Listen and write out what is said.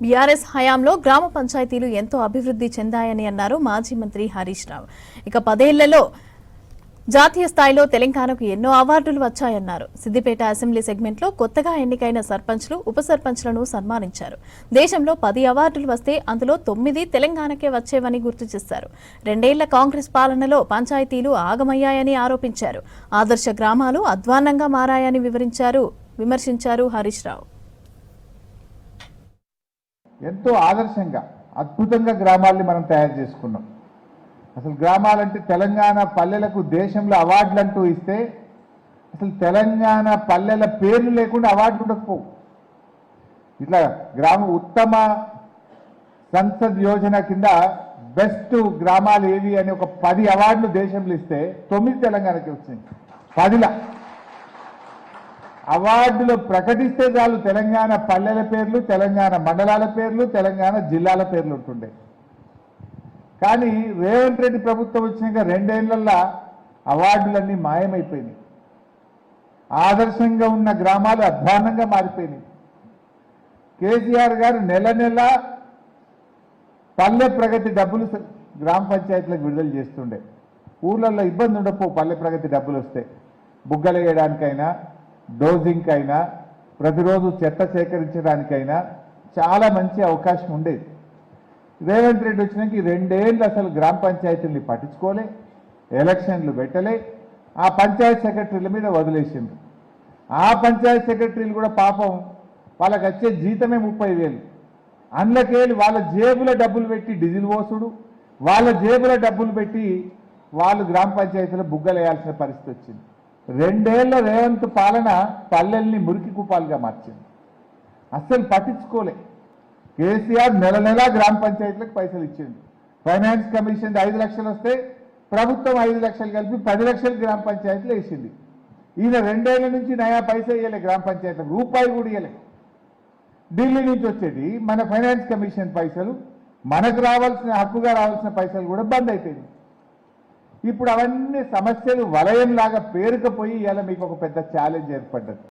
BRS హయాంలో గ్రామ పంచాయతీలు ఎంతో అభివృద్ధి చెందాయని అన్నారు మాజీ మంత్రి హరీష్ రావు. ఇక 10 ఏళ్లలో జాతీయ స్థాయిలో తెలంగాణకు ఎన్నో అవార్డులు వచ్చాయన్నారు. సిద్దిపేట అసెంబ్లీ సెగ్మెంట్లో కొత్తగా ఎన్నికైన సర్పంచ్లు, ఉప సర్పంచ్లను సన్మానించారు. దేశంలో 10 అవార్డులు వస్తే అందులో 9 తెలంగాణకే వచ్చేవని గుర్తు చేశారు. 2 ఏళ్ల కాంగ్రెస్ పాలనలో పంచాయతీలు ఆగమయ్యాయని ఆరోపించారు. ఆదర్శ గ్రామాలు అధ్వాన్నంగా మారాయని విమర్శించారు హరీష్ రావు. ఎంతో ఆదర్శంగా అద్భుతంగా గ్రామాల్ని మనం తయారు చేసుకున్నాం. అసలు గ్రామాలంటే తెలంగాణ పల్లెలకు దేశంలో అవార్డులు అంటూ ఇస్తే అసలు తెలంగాణ పల్లెల పేర్లు లేకుండా అవార్డులు ఉండకపోవు. ఇట్లా ఉత్తమ సంసద్ యోజన కింద బెస్ట్ గ్రామాలు ఏవి అని ఒక 10 అవార్డులు దేశంలో ఇస్తే 9 తెలంగాణకి వచ్చింది. 10ల అవార్డులు ప్రకటిస్తే చాలు తెలంగాణ పల్లెల పేర్లు, తెలంగాణ మండలాల పేర్లు, తెలంగాణ జిల్లాల పేర్లు ఉంటుండే. కానీ రేవంత్ రెడ్డి ప్రభుత్వం వచ్చినాక 2 ఏళ్లలో అవార్డులన్నీ మాయమైపోయినాయి. ఆదర్శంగా ఉన్న గ్రామాలు అధ్వాన్నంగా మారిపోయినాయి. కేసీఆర్ గారు నెల పల్లె ప్రగతి డబ్బులు గ్రామ పంచాయతీలకు విడుదల చేస్తుండే. ఊర్లలో ఇబ్బంది ఉండపో పల్లె ప్రగతి డబ్బులు వస్తే బుగ్గలు వేయడానికైనా, డోజింగ్ అయినా, ప్రతిరోజు చెత్త సేకరించడానికైనా చాలా మంచి అవకాశం ఉండేది. రేవంత్ రెడ్డి వచ్చినాక 2 ఏళ్ళు అసలు గ్రామ పంచాయతీల్ని పట్టించుకోలే, ఎలక్షన్లు పెట్టలే, ఆ పంచాయత్ సెక్రటరీల మీద వదిలేసింది. ఆ పంచాయత్ సెక్రటరీలు కూడా పాపం వాళ్ళకి వచ్చే జీతమే 30,000. అందులోకెళ్ళి వాళ్ళ జేబుల డబ్బులు పెట్టి డీజిల్ పోసుడు, వాళ్ళ జేబుల డబ్బులు పెట్టి వాళ్ళు గ్రామ పంచాయతీలో బుగ్గలేయాల్సిన పరిస్థితి వచ్చింది. 2 ఏళ్ల రేవంత్ పాలన పల్లెల్ని మురికి కూపాలుగా మార్చింది. అస్సలు పట్టించుకోలే. కేసీఆర్ నెల గ్రామ పంచాయతీలకు పైసలు ఇచ్చింది. ఫైనాన్స్ కమిషన్ 5 లక్షలు వస్తే ప్రభుత్వం 5 లక్షలు కలిపి 10 లక్షలు గ్రామ పంచాయతీలు వేసింది. ఈయన 2 ఏళ్ల నుంచి నయా పైసా ఇవ్వలే గ్రామ పంచాయతీలకు, రూపాయి కూడా ఇవ్వలే. ఢిల్లీ నుంచి వచ్చేది మన ఫైనాన్స్ కమిషన్ పైసలు, మనకు రావాల్సిన హక్కుగా రావాల్సిన పైసలు కూడా బంద్ అయిపోయింది. ఇప్పుడు అవన్నీ సమస్యలు వలయంలాగా పేరుకుపోయి ఇవాళ మీకు ఒక పెద్ద ఛాలెంజ్ ఏర్పడ్డది.